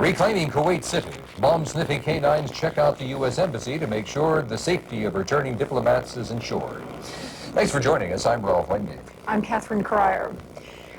Reclaiming Kuwait City, bomb-sniffing canines check out the U.S. Embassy to make sure the safety of returning diplomats is ensured. Thanks for joining us. I'm Rolf Wengate. I'm Catherine Cryer.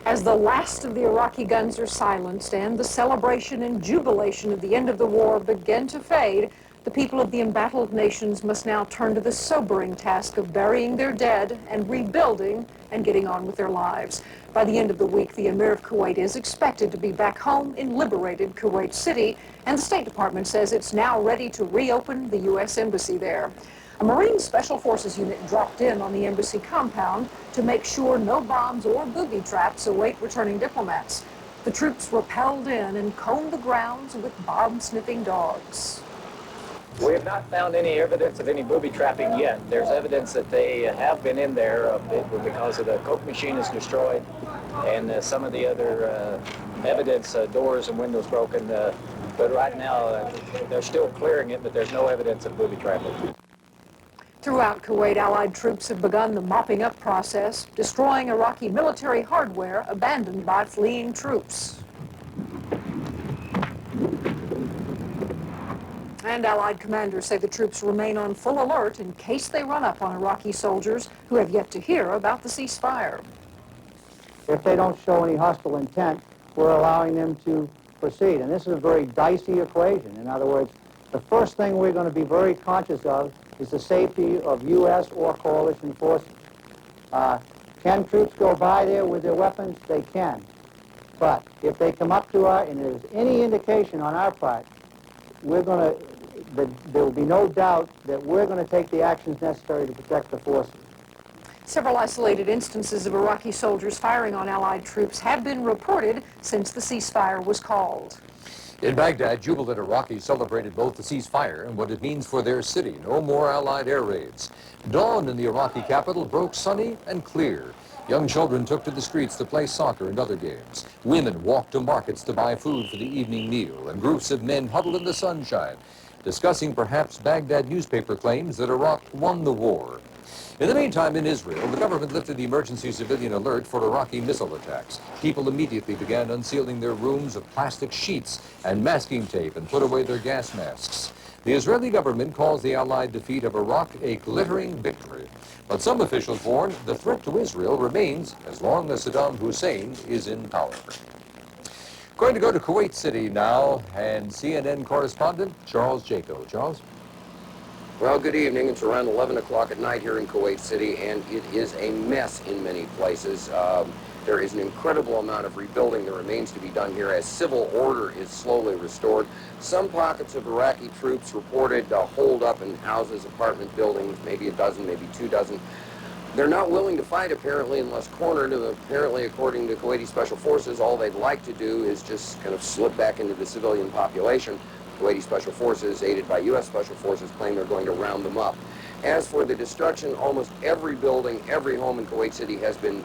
As the last of the Iraqi guns are silenced and the celebration and jubilation of the end of the war begin to fade, the people of the embattled nations must now turn to the sobering task of burying their dead and rebuilding and getting on with their lives. By the end of the week, the Emir of Kuwait is expected to be back home in liberated Kuwait City, and the State Department says it's now ready to reopen the U.S. Embassy there. A Marine Special Forces unit dropped in on the embassy compound to make sure no bombs or booby traps await returning diplomats. The troops rappelled in and combed the grounds with bomb-sniffing dogs. We have not found any evidence of any booby trapping yet. There's evidence that they have been in there because of the Coke machine is destroyed and some of the other evidence, doors and windows broken. But right now, they're still clearing it, but there's no evidence of booby trapping. Throughout Kuwait, Allied troops have begun the mopping up process, destroying Iraqi military hardware abandoned by fleeing troops. And Allied commanders say the troops remain on full alert in case they run up on Iraqi soldiers who have yet to hear about the ceasefire. If they don't show any hostile intent, we're allowing them to proceed. And this is a very dicey equation. In other words, the first thing we're going to be very conscious of is the safety of U.S. or coalition forces. Can troops go by there with their weapons? They can. But if they come up to us and there's any indication on our part, there will be no doubt that we're going to take the actions necessary to protect the forces. Several isolated instances of Iraqi soldiers firing on Allied troops have been reported since the ceasefire was called. In Baghdad, jubilant Iraqis celebrated both the ceasefire and what it means for their city. No more Allied air raids. Dawn in the Iraqi capital broke sunny and clear. Young children took to the streets to play soccer and other games. Women walked to markets to buy food for the evening meal, and groups of men huddled in the sunshine, discussing perhaps Baghdad newspaper claims that Iraq won the war. In the meantime, in Israel, the government lifted the emergency civilian alert for Iraqi missile attacks. People immediately began unsealing their rooms of plastic sheets and masking tape and put away their gas masks. The Israeli government calls the Allied defeat of Iraq a glittering victory. But some officials warn the threat to Israel remains as long as Saddam Hussein is in power. Going to go to Kuwait City now, and CNN correspondent Charles Jaco. Charles? Well, good evening. It's around 11 o'clock at night here in Kuwait City, and it is a mess in many places. There is an incredible amount of rebuilding that remains to be done here as civil order is slowly restored. Some pockets of Iraqi troops reported holed up in houses, apartment buildings, maybe a dozen, maybe 2 dozen. They're not willing to fight, apparently, unless cornered. Apparently, according to Kuwaiti Special Forces, all they'd like to do is just kind of slip back into the civilian population. Kuwaiti Special Forces, aided by U.S. Special Forces, claim they're going to round them up. As for the destruction, almost every building, every home in Kuwait City has been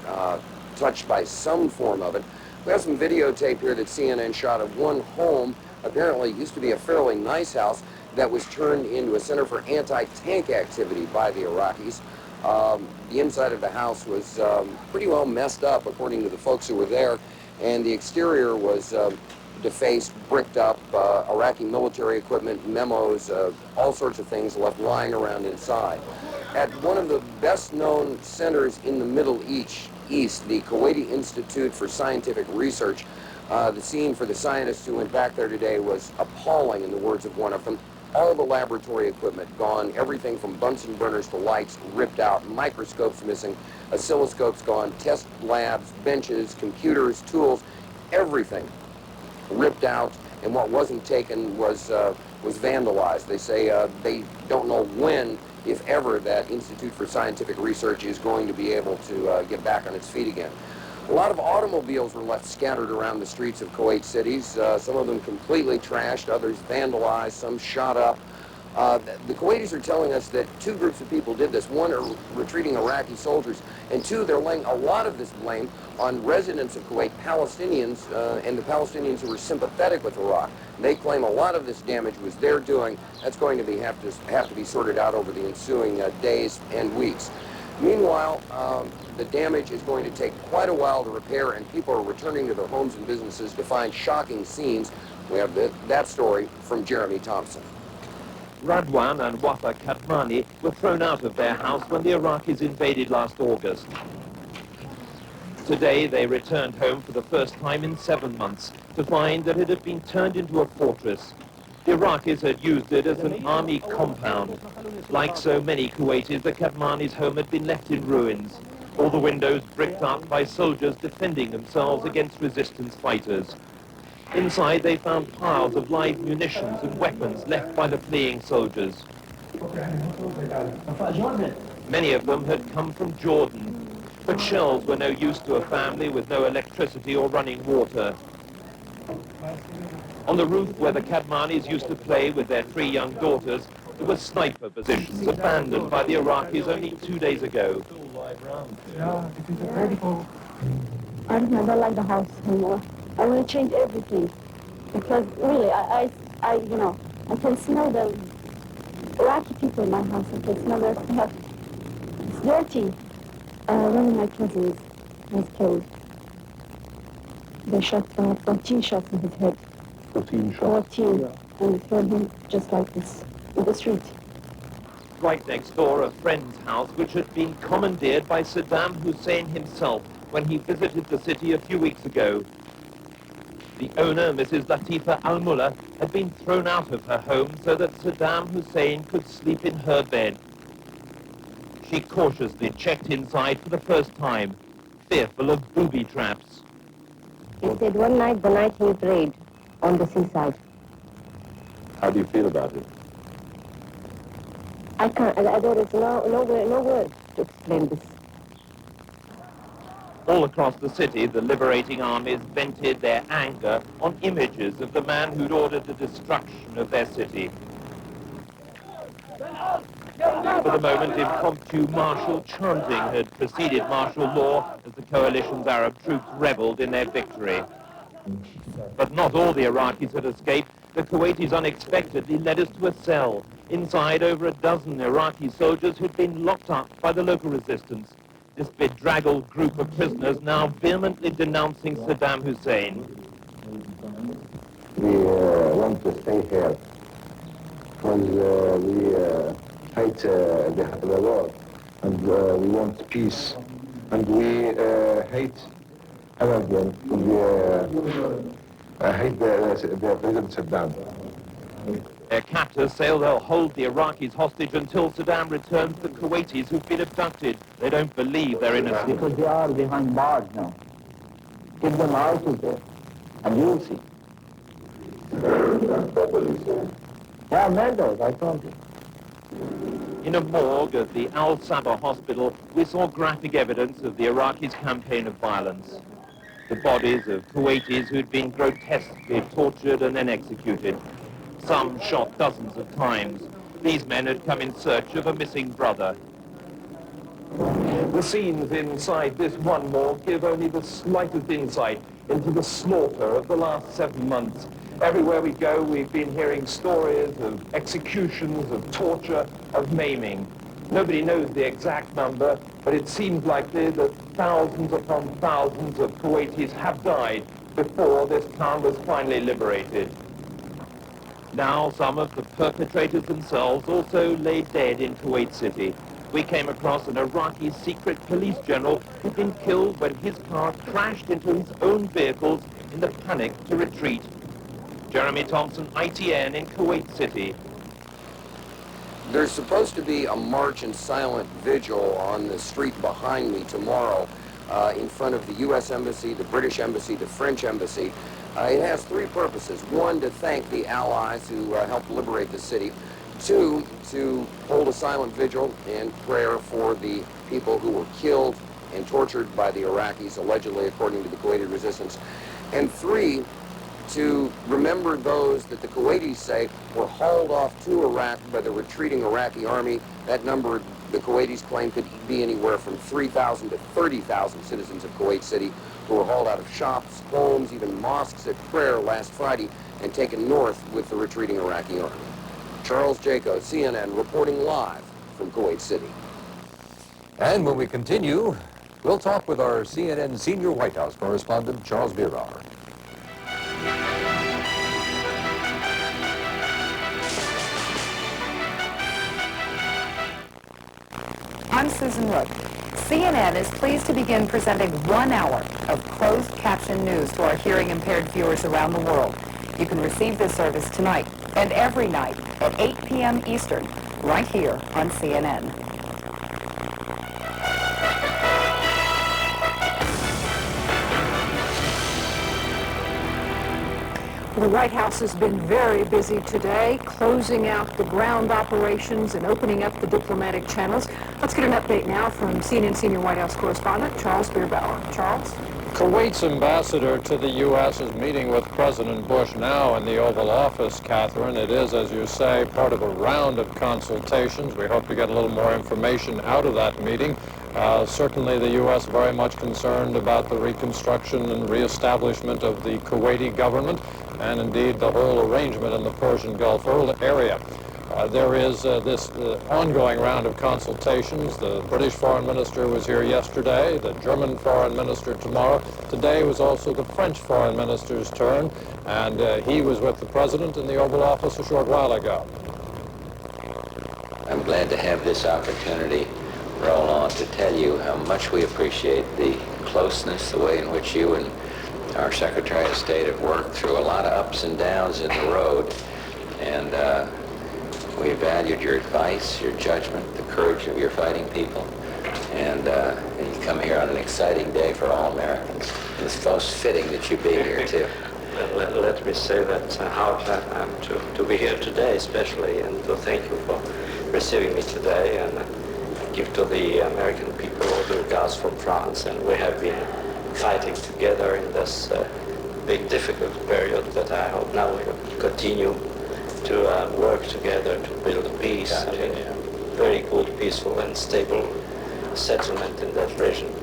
touched by some form of it. We have some videotape here that CNN shot of one home. Apparently, it used to be a fairly nice house that was turned into a center for anti-tank activity by the Iraqis. The inside of the house was pretty well messed up, according to the folks who were there, and the exterior was defaced, bricked up, Iraqi military equipment, memos, all sorts of things left lying around inside. At one of the best-known centers in the Middle East, the Kuwaiti Institute for Scientific Research, the scene for the scientists who went back there today was appalling, in the words of one of them. All the laboratory equipment gone, everything from Bunsen burners to lights ripped out, microscopes missing, oscilloscopes gone, test labs, benches, computers, tools, everything ripped out, and what wasn't taken was vandalized. They say they don't know when, if ever, that Institute for Scientific Research is going to be able to get back on its feet again. A lot of automobiles were left scattered around the streets of Kuwait cities, some of them completely trashed, others vandalized, some shot up. The Kuwaitis are telling us that 2 groups of people did this. One are retreating Iraqi soldiers, and 2, they're laying a lot of this blame on residents of Kuwait, Palestinians, and the Palestinians who were sympathetic with Iraq. They claim a lot of this damage was their doing. That's going to have to be sorted out over the ensuing days and weeks. Meanwhile, the damage is going to take quite a while to repair, and people are returning to their homes and businesses to find shocking scenes. We have that story from Jeremy Thompson. Radwan and Wafa Katmani were thrown out of their house when the Iraqis invaded last August. Today, they returned home for the first time in 7 months to find that it had been turned into a fortress. The Iraqis had used it as an army compound. Like so many Kuwaitis, the Katmani's home had been left in ruins, all the windows bricked up by soldiers defending themselves against resistance fighters. Inside, they found piles of live munitions and weapons left by the fleeing soldiers. Many of them had come from Jordan, but shells were no use to a family with no electricity or running water. On the roof where the Katmanis used to play with their 3 young daughters, there were sniper positions abandoned by the Iraqis only 2 days ago. I don't like the house anymore. I want to change everything because really, I can smell the Iraqi people in my house. I can smell their stuff. It's dirty. One of my cousins was killed. They shot 14 shots in his head. 14 shots? 14. Yeah. And killed him just like this, in the street. Right next door, a friend's house, which had been commandeered by Saddam Hussein himself when he visited the city a few weeks ago. The owner, Mrs. Latifa Al-Mullah, had been thrown out of her home so that Saddam Hussein could sleep in her bed. She cautiously checked inside for the first time, fearful of booby traps. He said one night, the night he prayed on the seaside. How do you feel about it? There is no word to explain this. All across the city, the liberating armies vented their anger on images of the man who'd ordered the destruction of their city. For the moment, impromptu martial chanting had preceded martial law as the coalition's Arab troops reveled in their victory. But not all the Iraqis had escaped. The Kuwaitis unexpectedly led us to a cell. Inside, over a dozen Iraqi soldiers who'd been locked up by the local resistance. This bedraggled group of prisoners now vehemently denouncing Saddam Hussein. We want to stay here because we hate the war and we want peace. And we hate Arabian. We hate the President Saddam. Their captors say they'll hold the Iraqis hostage until Saddam returns the Kuwaitis who've been abducted. They don't believe they're innocent. Because they are behind bars now. Get them out of there, and you'll see. Yeah, murdered, I told you. In a morgue at the Al Sabah hospital, we saw graphic evidence of the Iraqis' campaign of violence. The bodies of Kuwaitis who'd been grotesquely tortured and then executed. Some shot dozens of times. These men had come in search of a missing brother. The scenes inside this one morgue give only the slightest insight into the slaughter of the last 7 months. Everywhere we go, we've been hearing stories of executions, of torture, of maiming. Nobody knows the exact number, but it seems likely that thousands upon thousands of Kuwaitis have died before this town was finally liberated. Now, some of the perpetrators themselves also lay dead in Kuwait City. We came across an Iraqi secret police general who'd been killed when his car crashed into his own vehicles in the panic to retreat. Jeremy Thompson, ITN in Kuwait City. There's supposed to be a march and silent vigil on the street behind me tomorrow in front of the U.S. Embassy, the British Embassy, the French Embassy. It has 3 purposes. 1, to thank the Allies who helped liberate the city. 2, to hold a silent vigil and prayer for the people who were killed and tortured by the Iraqis, allegedly, according to the Kuwaiti resistance. And 3, to remember those that the Kuwaitis say were hauled off to Iraq by the retreating Iraqi army. That number, the Kuwaitis claim, could be anywhere from 3,000 to 30,000 citizens of Kuwait City who were hauled out of shops, homes, even mosques at prayer last Friday and taken north with the retreating Iraqi army. Charles Jaco, CNN, reporting live from Kuwait City. And when we continue, we'll talk with our CNN senior White House correspondent, Charles Bierauer. I'm Susan Rook. CNN is pleased to begin presenting 1 hour of closed caption news to our hearing impaired viewers around the world. You can receive this service tonight and every night at 8 p.m. Eastern, right here on CNN. The White House has been very busy today, closing out the ground operations and opening up the diplomatic channels. Let's get an update now from CNN senior White House correspondent Charles Bierauer. Charles? Kuwait's ambassador to the U.S. is meeting with President Bush now in the Oval Office, Catherine. It is, as you say, part of a round of consultations. We hope to get a little more information out of that meeting. Certainly the U.S. very much concerned about the reconstruction and reestablishment of the Kuwaiti government and indeed the whole arrangement in the Persian Gulf area. There is this ongoing round of consultations. The British foreign minister was here yesterday, the German foreign minister tomorrow. Today was also the French foreign minister's turn, and he was with the president in the Oval Office a short while ago. I'm glad to have this opportunity roll on to tell you how much we appreciate the closeness, the way in which you and our Secretary of State have worked through a lot of ups and downs in the road, and we valued your advice, your judgment, the courage of your fighting people, and you come here on an exciting day for all Americans. It's most fitting that you be here, too. Let me say that how glad I am to be here today, especially, and to thank you for receiving me today, and give to the American people all the regards from France. And we have been fighting together in this big, difficult period that I hope now we will continue to work together to build a peace, a very good, peaceful, and stable settlement in that region.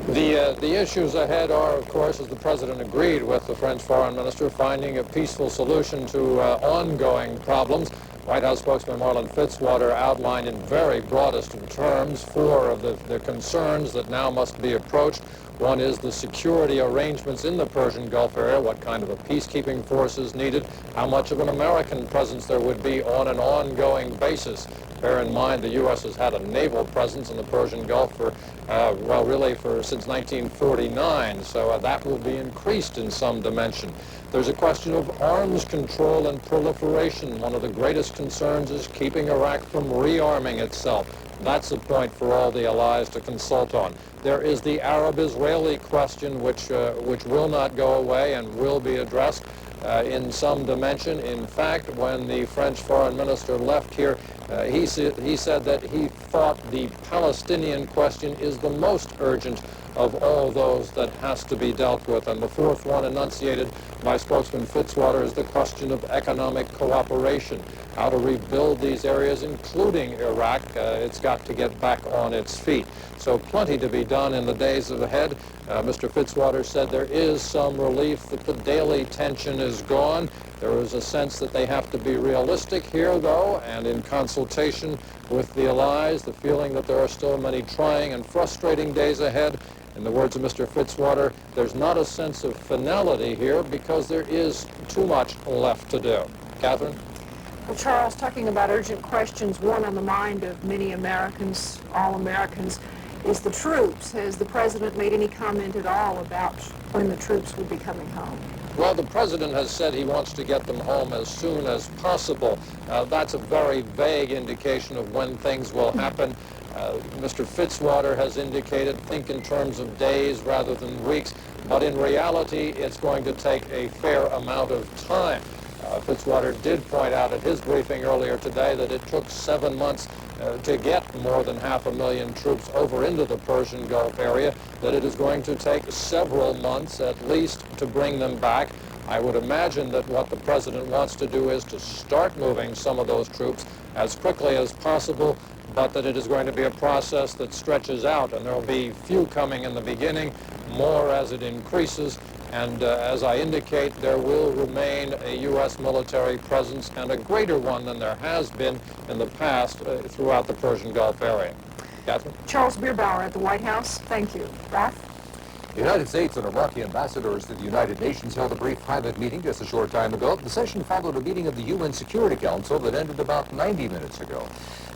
The issues ahead are, of course, as the President agreed with the French Foreign Minister, finding a peaceful solution to ongoing problems. White House spokesman Marlin Fitzwater outlined in very broadest of terms four of the concerns that now must be approached. One is the security arrangements in the Persian Gulf area, what kind of a peacekeeping force is needed, how much of an American presence there would be on an ongoing basis. Bear in mind the U.S. has had a naval presence in the Persian Gulf for, since 1949, so that will be increased in some dimension. There's a question of arms control and proliferation. One of the greatest concerns is keeping Iraq from rearming itself. That's a point for all the allies to consult on. There is the Arab-Israeli question, which will not go away and will be addressed in some dimension. In fact, when the French foreign minister left here, he said that he thought the Palestinian question is the most urgent of all those that has to be dealt with. And the fourth one enunciated by spokesman Fitzwater is the question of economic cooperation, how to rebuild these areas, including Iraq. It's got to get back on its feet. So plenty to be done in the days ahead. Mr. Fitzwater said there is some relief that the daily tension is gone. There is a sense that they have to be realistic here, though, and in consultation with the allies, the feeling that there are still many trying and frustrating days ahead. In the words of Mr. Fitzwater, there's not a sense of finality here because there is too much left to do. Catherine? Well, Charles, talking about urgent questions, one on the mind of many Americans, all Americans, is the troops. Has the President made any comment at all about when the troops will be coming home? Well, the President has said he wants to get them home as soon as possible. That's a very vague indication of when things will happen. Mr. Fitzwater has indicated, think in terms of days rather than weeks, but in reality, it's going to take a fair amount of time. Fitzwater did point out at his briefing earlier today that it took 7 months to get more than 500,000 troops over into the Persian Gulf area, that it is going to take several months at least to bring them back. I would imagine that what the President wants to do is to start moving some of those troops as quickly as possible, but that it is going to be a process that stretches out, and there will be few coming in the beginning, more as it increases, And as I indicate, there will remain a U.S. military presence, and a greater one than there has been in the past throughout the Persian Gulf area. Catherine? Charles Bierbauer at the White House, thank you. Ralph? The United States and Iraqi ambassadors to the United Nations held a brief private meeting just a short time ago. The session followed a meeting of the UN Security Council that ended about 90 minutes ago.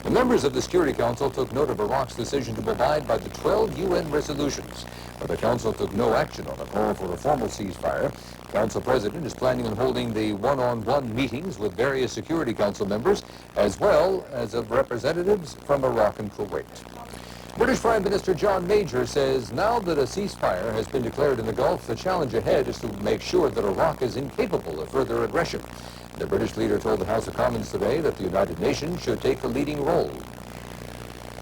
The members of the Security Council took note of Iraq's decision to abide by the 12 UN resolutions, but the Council took no action on a call for a formal ceasefire. The Council President is planning on holding the one-on-one meetings with various Security Council members, as well as of representatives from Iraq and Kuwait. British Prime Minister John Major says now that a ceasefire has been declared in the Gulf, the challenge ahead is to make sure that Iraq is incapable of further aggression. The British leader told the House of Commons today that the United Nations should take a leading role.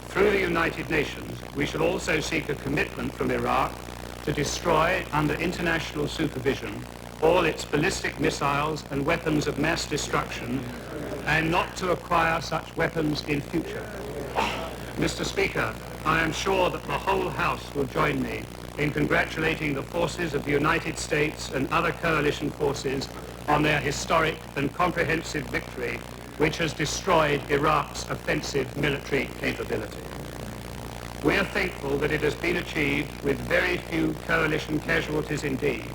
Through the United Nations, we should also seek a commitment from Iraq to destroy, under international supervision, all its ballistic missiles and weapons of mass destruction, and not to acquire such weapons in future. Mr. Speaker, I am sure that the whole House will join me in congratulating the forces of the United States and other coalition forces on their historic and comprehensive victory, which has destroyed Iraq's offensive military capability. We are thankful that it has been achieved with very few coalition casualties indeed,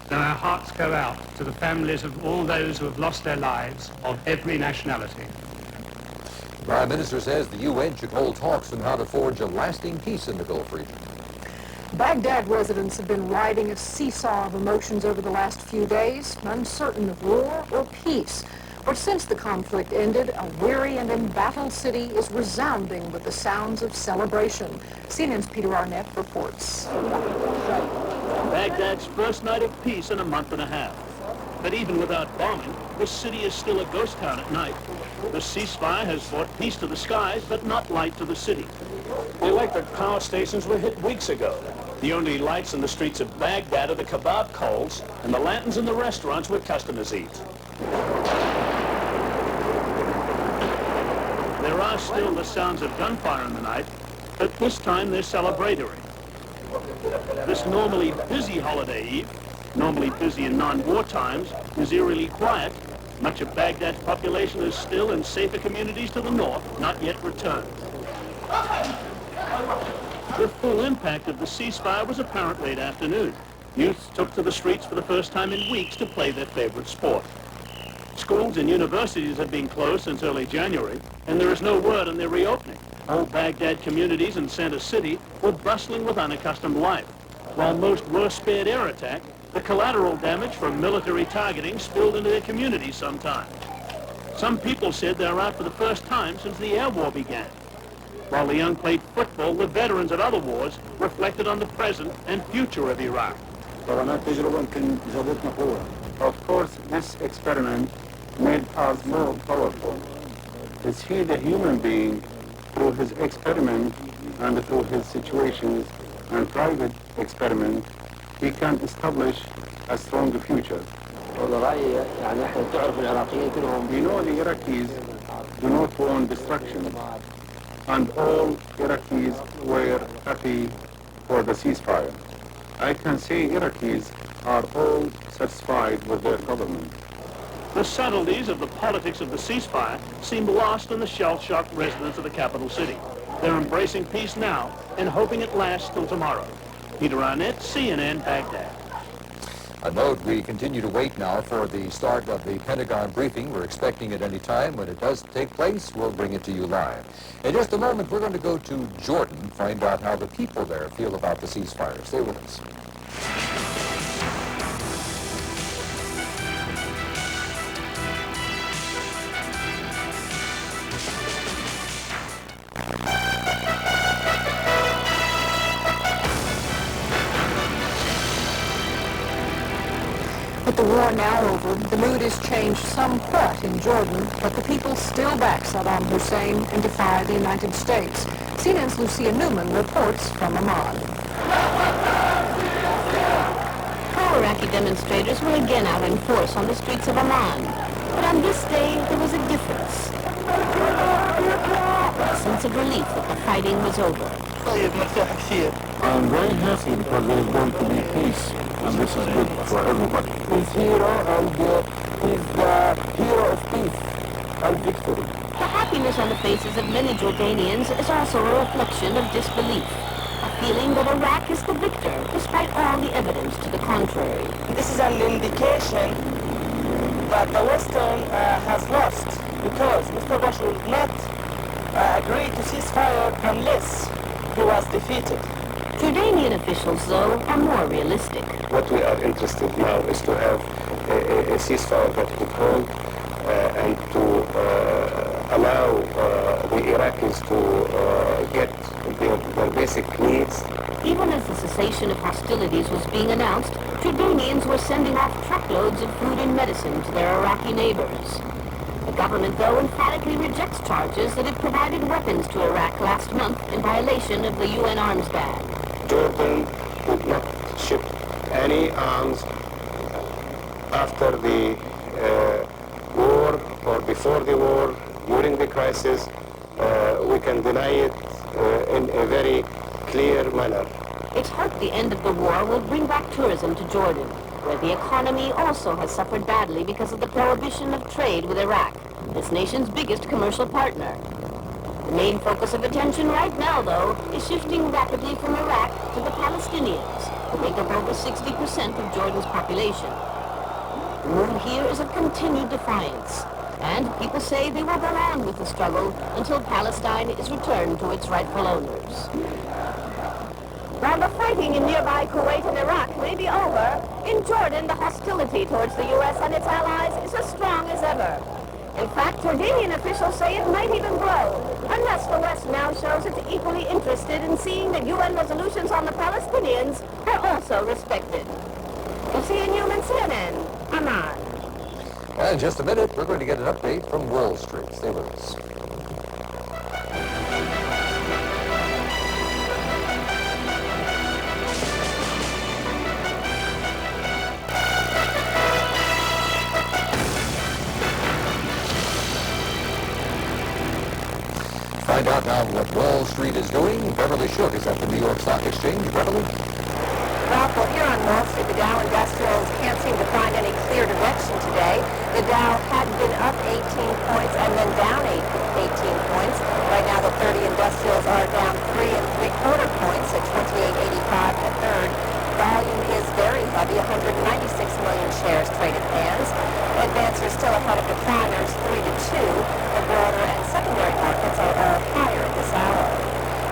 and our hearts go out to the families of all those who have lost their lives of every nationality. The Prime Minister says the UN should hold talks on how to forge a lasting peace in the Gulf region. Baghdad residents have been riding a seesaw of emotions over the last few days, uncertain of war or peace. But since the conflict ended, a weary and embattled city is resounding with the sounds of celebration. CNN's Peter Arnett reports. Baghdad's first night of peace in a month and a half. But even without bombing, the city is still a ghost town at night. The ceasefire has brought peace to the skies, but not light to the city. The electric power stations were hit weeks ago. The only lights in the streets of Baghdad are the kebab coals and the lanterns in the restaurants where customers eat. There are still the sounds of gunfire in the night, but this time they're celebratory. This normally busy holiday eve, normally busy in non-war times, is eerily quiet. Much of Baghdad's population is still in safer communities to the north, not yet returned. The full impact of the ceasefire was apparent late afternoon. Youth took to the streets for the first time in weeks to play their favorite sport. Schools and universities have been closed since early January, and there is no word on their reopening. Whole Baghdad communities in Center City were bustling with unaccustomed life. While most were spared air attack, the collateral damage from military targeting spilled into their communities sometimes. Some people said they're out for the first time since the air war began. While the young played football, the veterans of other wars reflected on the present and future of Iraq. Of course, this experiment made us more powerful. To see the human being through his experiment and through his situations and private experiment, he can establish a strong future. We know the Iraqis do not want destruction, and all Iraqis were happy for the ceasefire. I can say Iraqis are all satisfied with their government. The subtleties of the politics of the ceasefire seem lost in the shell-shocked residents of the capital city. They're embracing peace now and hoping it lasts till tomorrow. Peter Arnett, CNN, Baghdad. A note, we continue to wait now for the start of the Pentagon briefing. We're expecting it any time. When it does take place, we'll bring it to you live. In just a moment, we're going to go to Jordan, find out how the people there feel about the ceasefire. Stay with us. With the war now over, the mood has changed somewhat in Jordan, but the people still back Saddam Hussein and defy the United States. CNN's Lucia Newman reports from Amman. Pro-Iraqi demonstrators were again out in force on the streets of Amman. But on this day, there was a difference. A sense of relief that the fighting was over. I'm very happy because there is going to be peace. and this is good for everybody. He's hero, and he's the hero of peace and victory. The happiness on the faces of many Jordanians is also a reflection of disbelief, a feeling that Iraq is the victor, despite all the evidence to the contrary. This is an indication that the Western has lost, because Mr. Bush will not agree to ceasefire unless he was defeated. Jordanian officials, though, are more realistic. What we are interested now is to have a ceasefire that could hold and to allow the Iraqis to get their basic needs. Even as the cessation of hostilities was being announced, Jordanians were sending off truckloads of food and medicine to their Iraqi neighbors. The government, though, emphatically rejects charges that it provided weapons to Iraq last month in violation of the UN arms ban. Jordan would not ship any arms after the war or before the war, during the crisis. We can deny it in a very clear manner. It's hoped the end of the war will bring back tourism to Jordan, where the economy also has suffered badly because of the prohibition of trade with Iraq, this nation's biggest commercial partner. The main focus of attention right now, though, is shifting rapidly from Iraq to the Palestinians, who make up over 60% of Jordan's population. The mood here is of continued defiance, and people say they will go on with the struggle until Palestine is returned to its rightful owners. While the fighting in nearby Kuwait and Iraq may be over, in Jordan the hostility towards the U.S. and its allies is as strong as ever. In fact, Jordanian officials say it might even grow, unless the West now shows it's equally interested in seeing that UN resolutions on the Palestinians are also respected. Lucia Newman, CNN, Amman. And in just a minute, we're going to get an update from Wall Street. Stay with us. Find out now what Wall Street is doing. Beverly Shook is at the New York Stock Exchange. Beverly? Well, here on Wall Street, the Dow Industrials can't seem to find any clear direction today. The Dow had been up 18 points and then down 18 points. Right now, the 30 Industrials are down 3 3/4 points at 28.85 and a third. Volume is very heavy, 196 million shares traded hands. Advancers still ahead of decliners, 3-2. The broader and secondary markets are all higher at this hour.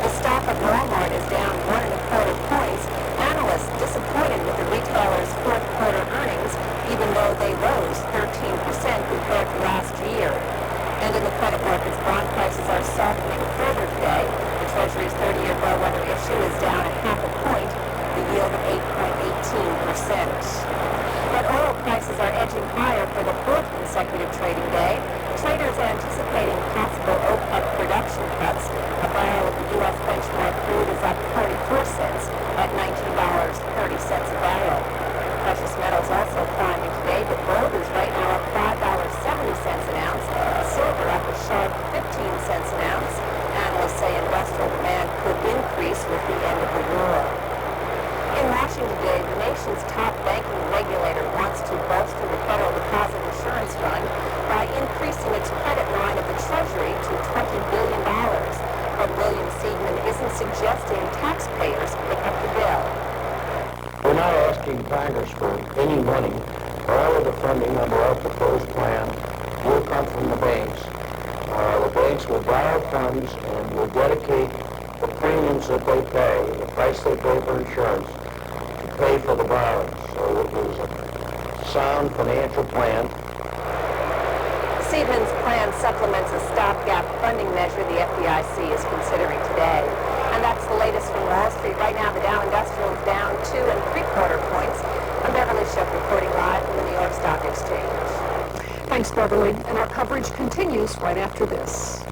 The stock of Walmart is down 1 1/4 points. Analysts disappointed with the retailer's fourth quarter earnings, even though they rose 13% compared to last year. And in the credit markets, bond prices are softening further today. The Treasury's 30-year bellwether issue is down 0.5 point, the yield of 8.18%. But oil prices are edging higher for the fourth consecutive trading day. Traders anticipating possible OPEC production cuts. A barrel of the U.S. benchmark crude is up 44 cents at $19.30 a barrel. Precious metals also climbing today, but gold is right now up $5.70 an ounce. Silver up a sharp 15 cents an ounce. Analysts say industrial demand could increase with the end of the war. In Washington today, the nation's top banking regulator wants to bolster the Federal Deposit Insurance Fund by increasing its credit line of the Treasury to $20 billion. But William Siegman isn't suggesting taxpayers pick up the bill. We're not asking Congress for any money. All of the funding under our proposed plan will come from the banks. The banks will borrow funds and will dedicate the premiums that they pay, the price they pay for insurance, to pay for the borrowing. So it was a sound financial plan. Siegman's plan supplements a stopgap funding measure the FDIC is considering today. And that's the latest from Wall Street. Right now, the Dow Industrial is down 2 3/4 points. I'm Beverly Shook reporting live from the New York Stock Exchange. Thanks, Beverly. And our coverage continues right after this.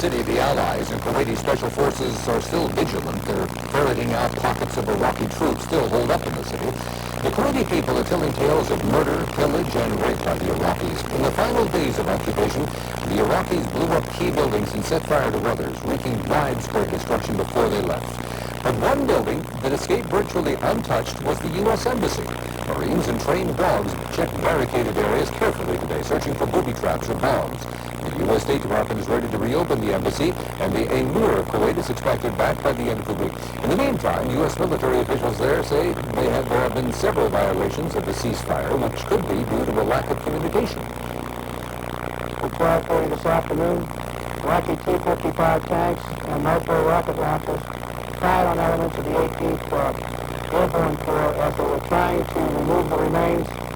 City, the Allies and Kuwaiti special forces are still vigilant. They're ferreting out pockets of Iraqi troops still holed up in the city. The Kuwaiti people are telling tales of murder, pillage, and rape by the Iraqis. In the final days of occupation, the Iraqis blew up key buildings and set fire to others, wreaking widespread destruction before they left. But one building that escaped virtually untouched was the U.S. Embassy. Marines and trained dogs checked barricaded areas carefully today, searching for booby traps or bombs. The U.S. State Department is ready to reopen the embassy, and the Emir of Kuwait is expected back by the end of the week. In the meantime, U.S. military officials there say there have been several violations of the ceasefire, which could be due to a lack of communication. At 12:30 this afternoon, Iraqi T-55 tanks and multiple rocket launchers fired on elements of the 18th Airborne Corps as they were trying to remove the remains